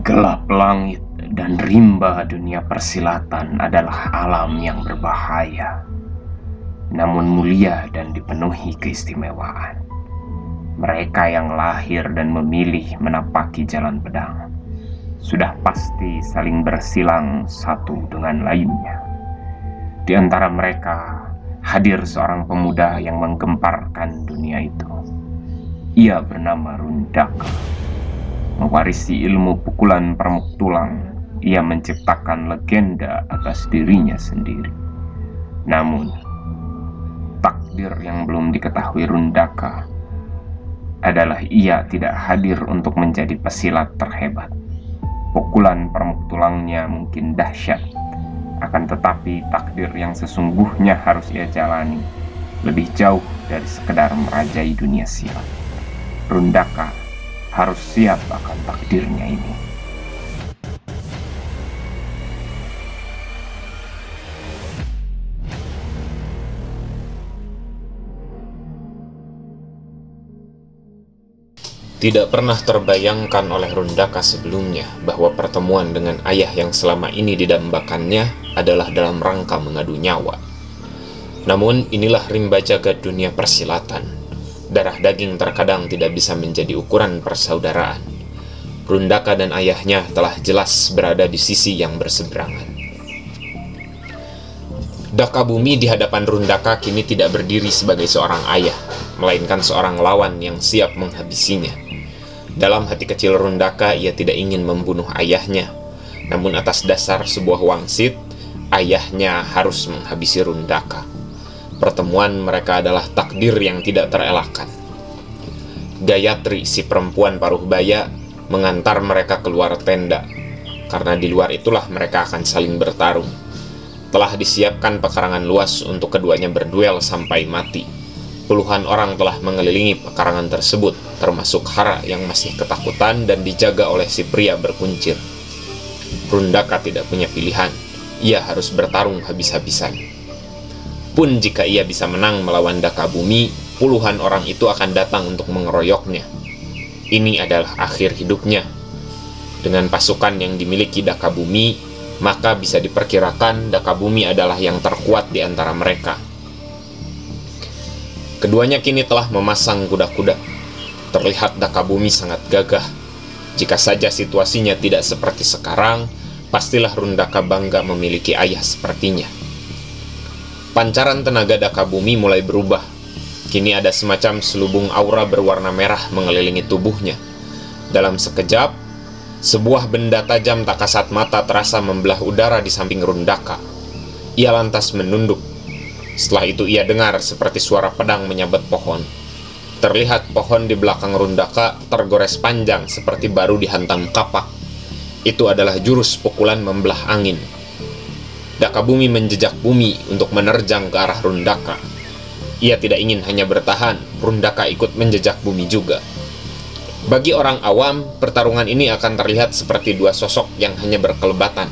Gelap langit dan rimba dunia persilatan adalah alam yang berbahaya, namun mulia dan dipenuhi keistimewaan. Mereka yang lahir dan memilih menapaki jalan pedang sudah pasti saling bersilang satu dengan lainnya. Di antara mereka hadir seorang pemuda yang menggemparkan dunia itu. Ia bernama Rundaka. Mewarisi ilmu pukulan permuk tulang, ia menciptakan legenda atas dirinya sendiri. Namun, takdir yang belum diketahui Rundaka adalah ia tidak hadir untuk menjadi pesilat terhebat. Pukulan permuk tulangnya mungkin dahsyat, akan tetapi takdir yang sesungguhnya harus ia jalani lebih jauh dari sekedar merajai dunia silat. Rundaka harus siap akan takdirnya ini. Tidak pernah terbayangkan oleh Rundaka sebelumnya bahwa pertemuan dengan ayah yang selama ini didambakannya adalah dalam rangka mengadu nyawa. Namun inilah rimba jagat dunia persilatan. Darah daging terkadang tidak bisa menjadi ukuran persaudaraan. Rundaka dan ayahnya telah jelas berada di sisi yang berseberangan. Dakabumi di hadapan Rundaka kini tidak berdiri sebagai seorang ayah, melainkan seorang lawan yang siap menghabisinya. Dalam hati kecil Rundaka, ia tidak ingin membunuh ayahnya, namun atas dasar sebuah wangsit, ayahnya harus menghabisi Rundaka. Pertemuan mereka adalah takdir yang tidak terelakkan. Gayatri, si perempuan paruh baya, mengantar mereka keluar tenda, karena di luar itulah mereka akan saling bertarung. Telah disiapkan pekarangan luas untuk keduanya berduel sampai mati. Puluhan orang telah mengelilingi pekarangan tersebut, termasuk Hara yang masih ketakutan dan dijaga oleh si pria berkuncir. Rundaka tidak punya pilihan, ia harus bertarung habis-habisan. Pun jika ia bisa menang melawan Dakabumi, puluhan orang itu akan datang untuk mengeroyoknya. Ini adalah akhir hidupnya. Dengan pasukan yang dimiliki Dakabumi, maka bisa diperkirakan Dakabumi adalah yang terkuat di antara mereka. Keduanya kini telah memasang kuda-kuda. Terlihat Dakabumi sangat gagah. Jika saja situasinya tidak seperti sekarang, pastilah Rundaka bangga memiliki ayah sepertinya. Pancaran tenaga Dakabumi mulai berubah. Kini ada semacam selubung aura berwarna merah mengelilingi tubuhnya. Dalam sekejap, sebuah benda tajam tak kasat mata terasa membelah udara di samping Rundaka. Ia lantas menunduk. Setelah itu ia dengar seperti suara pedang menyabet pohon. Terlihat pohon di belakang Rundaka tergores panjang seperti baru dihantam kapak. Itu adalah jurus pukulan membelah angin. Dakabumi menjejak bumi untuk menerjang ke arah Rundaka. Ia tidak ingin hanya bertahan, Rundaka ikut menjejak bumi juga. Bagi orang awam, pertarungan ini akan terlihat seperti dua sosok yang hanya berkelebatan.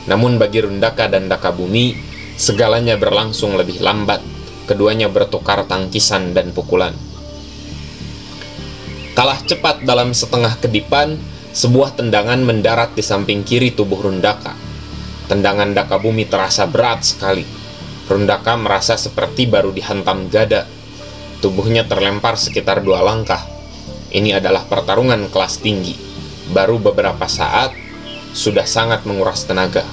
Namun bagi Rundaka dan Dakabumi, segalanya berlangsung lebih lambat. Keduanya bertukar tangkisan dan pukulan. Kalah cepat dalam setengah kedipan, sebuah tendangan mendarat di samping kiri tubuh Rundaka. Tendangan Dakabumi terasa berat sekali. Rundaka merasa seperti baru dihantam gada. Tubuhnya terlempar sekitar 2 langkah. Ini adalah pertarungan kelas tinggi. Baru beberapa saat, sudah sangat menguras tenaga.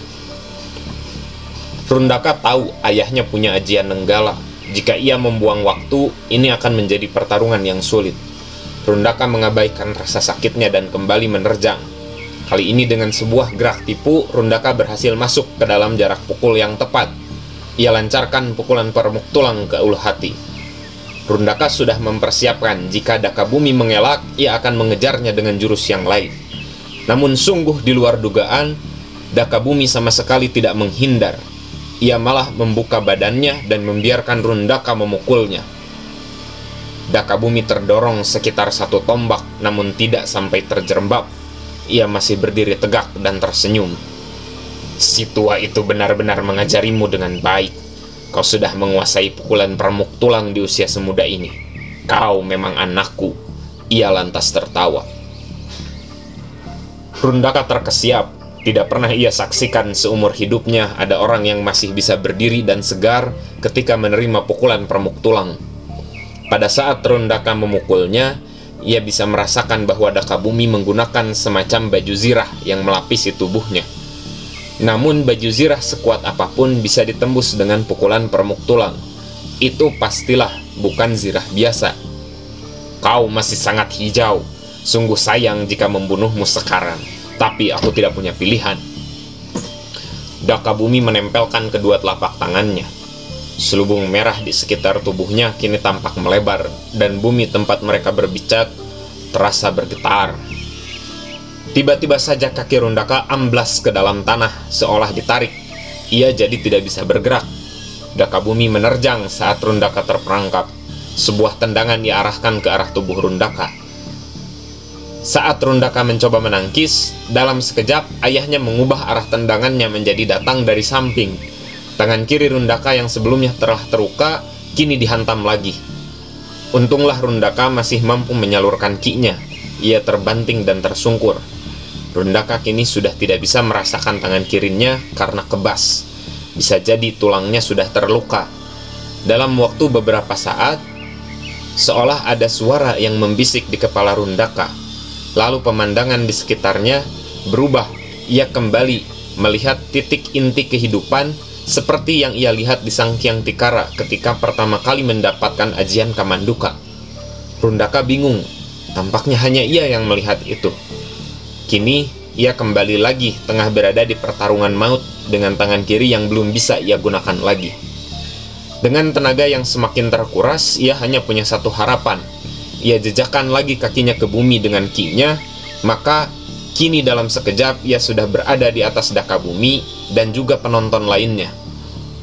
Rundaka tahu ayahnya punya ajian nenggala. Jika ia membuang waktu, ini akan menjadi pertarungan yang sulit. Rundaka mengabaikan rasa sakitnya dan kembali menerjang. Kali ini dengan sebuah gerak tipu, Rundaka berhasil masuk ke dalam jarak pukul yang tepat. Ia lancarkan pukulan permuk tulang ke ulu hati. Rundaka sudah mempersiapkan jika Dakabumi mengelak, ia akan mengejarnya dengan jurus yang lain. Namun sungguh di luar dugaan, Dakabumi sama sekali tidak menghindar. Ia malah membuka badannya dan membiarkan Rundaka memukulnya. Dakabumi terdorong sekitar 1 tombak, namun tidak sampai terjerembab. Ia masih berdiri tegak dan tersenyum. Si tua itu benar-benar mengajarimu dengan baik. Kau sudah menguasai pukulan permuk tulang di usia semuda ini. Kau memang anakku. Ia lantas tertawa. Rundaka terkesiap. Tidak pernah ia saksikan seumur hidupnya ada orang yang masih bisa berdiri dan segar ketika menerima pukulan permuk tulang. Pada saat Rundaka memukulnya, ia bisa merasakan bahwa Dakabumi menggunakan semacam baju zirah yang melapisi tubuhnya. Namun baju zirah sekuat apapun bisa ditembus dengan pukulan permuk tulang. Itu pastilah bukan zirah biasa. Kau masih sangat hijau. Sungguh sayang jika membunuhmu sekarang. Tapi aku tidak punya pilihan. Dakabumi menempelkan kedua telapak tangannya. Selubung merah di sekitar tubuhnya kini tampak melebar, dan bumi tempat mereka berbicara terasa bergetar. Tiba-tiba saja kaki Rundaka amblas ke dalam tanah, seolah ditarik. Ia jadi tidak bisa bergerak. Dakabumi menerjang saat Rundaka terperangkap. Sebuah tendangan diarahkan ke arah tubuh Rundaka. Saat Rundaka mencoba menangkis, dalam sekejap ayahnya mengubah arah tendangannya menjadi datang dari samping. Tangan kiri Rundaka yang sebelumnya telah terluka, kini dihantam lagi. Untunglah Rundaka masih mampu menyalurkan ki-nya. Ia terbanting dan tersungkur. Rundaka kini sudah tidak bisa merasakan tangan kirinya karena kebas. Bisa jadi tulangnya sudah terluka. Dalam waktu beberapa saat, seolah ada suara yang membisik di kepala Rundaka. Lalu pemandangan di sekitarnya berubah. Ia kembali melihat titik inti kehidupan seperti yang ia lihat di Sangkyang Tikara ketika pertama kali mendapatkan ajian Kamanduka. Rundaka bingung, tampaknya hanya ia yang melihat itu. Kini ia kembali lagi tengah berada di pertarungan maut dengan tangan kiri yang belum bisa ia gunakan lagi. Dengan tenaga yang semakin terkuras, ia hanya punya satu harapan. Ia jejakkan lagi kakinya ke bumi dengan ki-nya, maka kini dalam sekejap ia sudah berada di atas Dakabumi dan juga penonton lainnya.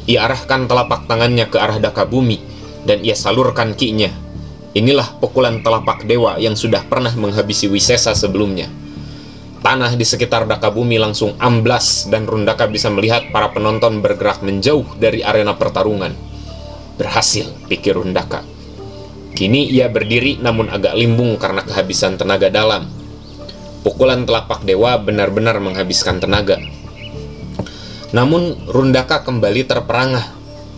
Ia arahkan telapak tangannya ke arah Dakabumi dan ia salurkan ki-nya. Inilah pukulan telapak dewa yang sudah pernah menghabisi Wisesa sebelumnya. Tanah di sekitar Dakabumi langsung amblas dan Rundaka bisa melihat para penonton bergerak menjauh dari arena pertarungan. Berhasil, pikir Rundaka. Kini ia berdiri namun agak limbung karena kehabisan tenaga dalam. Pukulan telapak dewa benar-benar menghabiskan tenaga. Namun Rundaka kembali terperangah.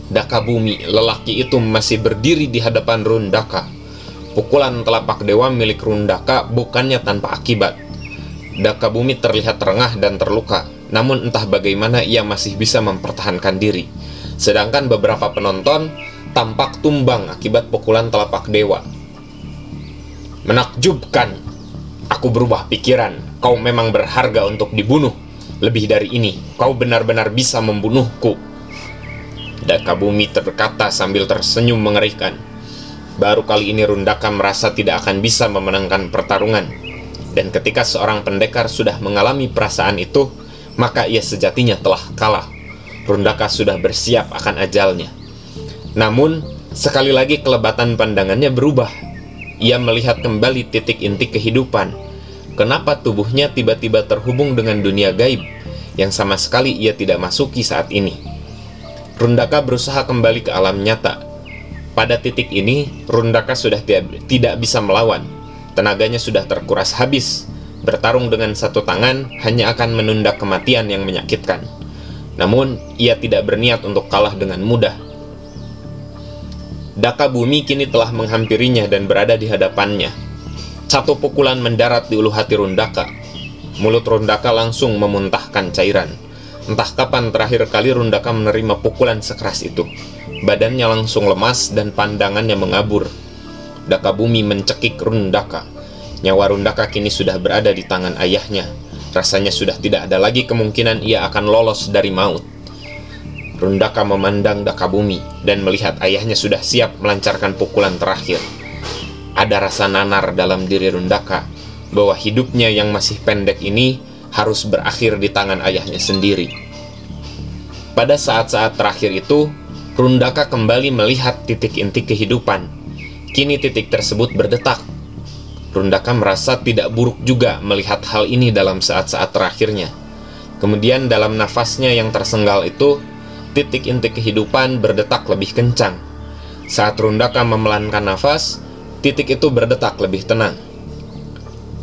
Dakabumi, lelaki itu masih berdiri di hadapan Rundaka. Pukulan telapak dewa milik Rundaka bukannya tanpa akibat. Dakabumi terlihat rengah dan terluka, namun entah bagaimana ia masih bisa mempertahankan diri. Sedangkan beberapa penonton tampak tumbang akibat pukulan telapak dewa. Menakjubkan. Aku berubah pikiran. Kau memang berharga untuk dibunuh. Lebih dari ini, kau benar-benar bisa membunuhku. Dakabumi berkata sambil tersenyum mengerikan. Baru kali ini Rundaka merasa tidak akan bisa memenangkan pertarungan. Dan ketika seorang pendekar sudah mengalami perasaan itu, maka ia sejatinya telah kalah. Rundaka sudah bersiap akan ajalnya. Namun, sekali lagi kelebatan pandangannya berubah. Ia melihat kembali titik inti kehidupan. Kenapa tubuhnya tiba-tiba terhubung dengan dunia gaib yang sama sekali ia tidak masuki saat ini? Rundaka berusaha kembali ke alam nyata. Pada titik ini, Rundaka sudah tidak bisa melawan. Tenaganya sudah terkuras habis. Bertarung dengan satu tangan hanya akan menunda kematian yang menyakitkan. Namun, ia tidak berniat untuk kalah dengan mudah. Dakabumi kini telah menghampirinya dan berada di hadapannya. Satu pukulan mendarat di ulu hati Rundaka. Mulut Rundaka langsung memuntahkan cairan. Entah kapan terakhir kali Rundaka menerima pukulan sekeras itu. Badannya langsung lemas dan pandangannya mengabur. Dakabumi mencekik Rundaka. Nyawa Rundaka kini sudah berada di tangan ayahnya. Rasanya sudah tidak ada lagi kemungkinan ia akan lolos dari maut. Rundaka memandang Dakabumi dan melihat ayahnya sudah siap melancarkan pukulan terakhir. Ada rasa nanar dalam diri Rundaka bahwa hidupnya yang masih pendek ini harus berakhir di tangan ayahnya sendiri. Pada saat-saat terakhir itu, Rundaka kembali melihat titik inti kehidupan. Kini titik tersebut berdetak. Rundaka merasa tidak buruk juga melihat hal ini dalam saat-saat terakhirnya. Kemudian dalam nafasnya yang tersenggal itu, titik inti kehidupan berdetak lebih kencang. Saat Rundaka memelankan nafas, titik itu berdetak lebih tenang.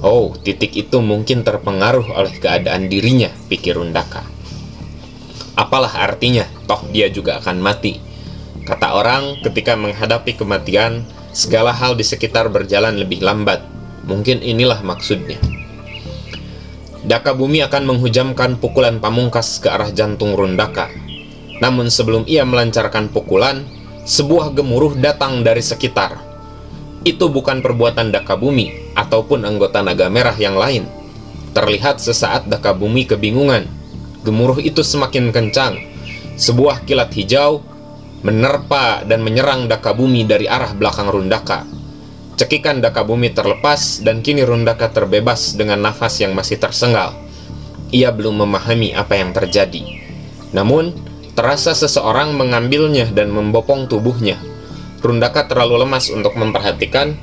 Oh, titik itu mungkin terpengaruh oleh keadaan dirinya, pikir Rundaka. Apalah artinya, toh dia juga akan mati. Kata orang, ketika menghadapi kematian, segala hal di sekitar berjalan lebih lambat. Mungkin inilah maksudnya. Dakabumi akan menghujamkan pukulan pamungkas ke arah jantung Rundaka. Namun sebelum ia melancarkan pukulan, sebuah gemuruh datang dari sekitar. Itu bukan perbuatan Dakabumi ataupun anggota Naga Merah yang lain. Terlihat sesaat Dakabumi kebingungan. Gemuruh itu semakin kencang. Sebuah kilat hijau menerpa dan menyerang Dakabumi dari arah belakang Rundaka. Cekikan Dakabumi terlepas dan kini Rundaka terbebas dengan nafas yang masih tersengal. Ia belum memahami apa yang terjadi. Namun, terasa seseorang mengambilnya dan membopong tubuhnya. Rundaka terlalu lemas untuk memperhatikan.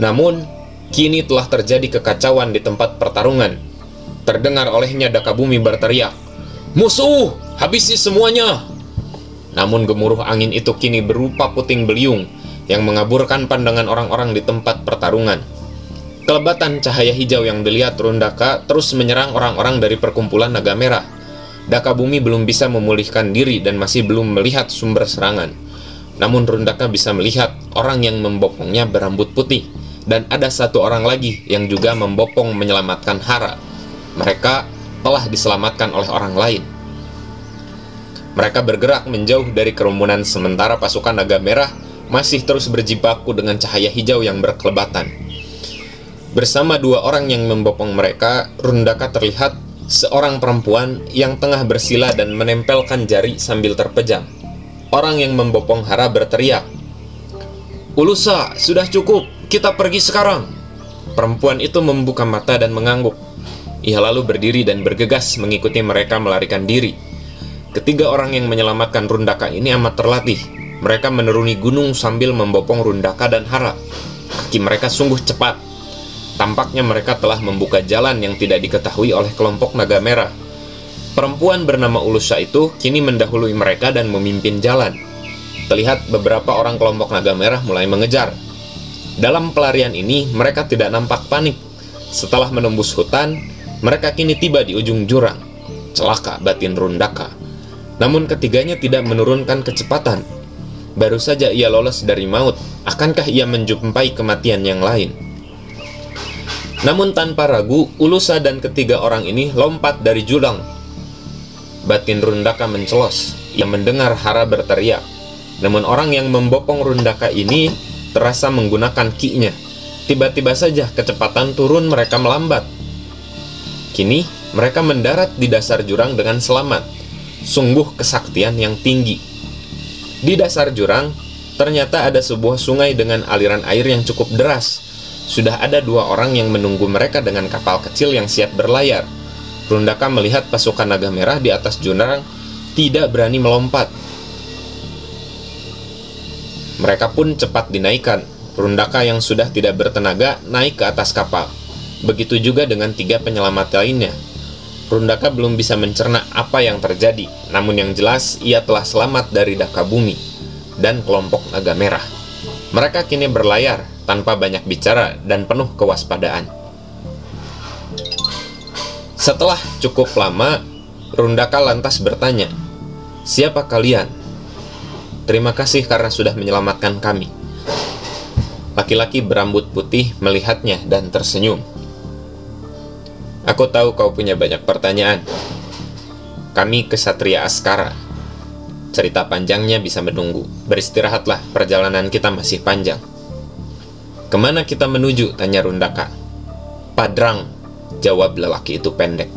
Namun, kini telah terjadi kekacauan di tempat pertarungan. Terdengar olehnya Dakabumi berteriak, "Musuh, habisi semuanya!" Namun gemuruh angin itu kini berupa puting beliung yang mengaburkan pandangan orang-orang di tempat pertarungan. Kelebatan cahaya hijau yang dilihat Rundaka terus menyerang orang-orang dari perkumpulan Naga Merah. Dakabumi belum bisa memulihkan diri dan masih belum melihat sumber serangan. Namun Rundaka bisa melihat orang yang membopongnya berambut putih, dan ada satu orang lagi yang juga membopong menyelamatkan Hara. Mereka telah diselamatkan oleh orang lain. Mereka bergerak menjauh dari kerumunan sementara pasukan Naga Merah masih terus berjibaku dengan cahaya hijau yang berkelebatan. Bersama dua orang yang membopong mereka, Rundaka terlihat seorang perempuan yang tengah bersila dan menempelkan jari sambil terpejam. Orang yang membopong Hara berteriak, "Ulusa, sudah cukup, kita pergi sekarang." Perempuan itu membuka mata dan mengangguk. Ia lalu berdiri dan bergegas mengikuti mereka melarikan diri. Ketiga orang yang menyelamatkan Rundaka ini amat terlatih. Mereka menuruni gunung sambil membopong Rundaka dan Hara. Kaki mereka sungguh cepat. Tampaknya mereka telah membuka jalan yang tidak diketahui oleh kelompok Naga Merah. Perempuan bernama Ulusa itu kini mendahului mereka dan memimpin jalan. Terlihat beberapa orang kelompok Naga Merah mulai mengejar. Dalam pelarian ini, mereka tidak nampak panik. Setelah menembus hutan, mereka kini tiba di ujung jurang. Celaka batin Rundaka. Namun ketiganya tidak menurunkan kecepatan. Baru saja ia lolos dari maut, akankah ia menjumpai kematian yang lain? Namun tanpa ragu, Ulusa dan ketiga orang ini lompat dari jurang. Batin Rundaka mencelos. Ia mendengar Hara berteriak. Namun orang yang membopong Rundaka ini terasa menggunakan ki-nya. Tiba-tiba saja kecepatan turun mereka melambat. Kini mereka mendarat di dasar jurang dengan selamat. Sungguh kesaktian yang tinggi. Di dasar jurang ternyata ada sebuah sungai dengan aliran air yang cukup deras. Sudah ada dua orang yang menunggu mereka dengan kapal kecil yang siap berlayar. Rundaka melihat pasukan Naga Merah di atas jurang tidak berani melompat. Mereka pun cepat dinaikkan. Rundaka yang sudah tidak bertenaga naik ke atas kapal. Begitu juga dengan tiga penyelamat lainnya. Rundaka belum bisa mencerna apa yang terjadi, namun yang jelas ia telah selamat dari Dakabumi dan kelompok Naga Merah. Mereka kini berlayar tanpa banyak bicara dan penuh kewaspadaan. Setelah cukup lama, Rundaka lantas bertanya, "Siapa kalian?" "Terima kasih karena sudah menyelamatkan kami." Laki-laki berambut putih melihatnya dan tersenyum. "Aku tahu kau punya banyak pertanyaan. Kami Ksatria Askara. Cerita panjangnya bisa menunggu. Beristirahatlah, perjalanan kita masih panjang." "Kemana kita menuju?" tanya Rundaka. "Padrang," jawab lelaki itu pendek.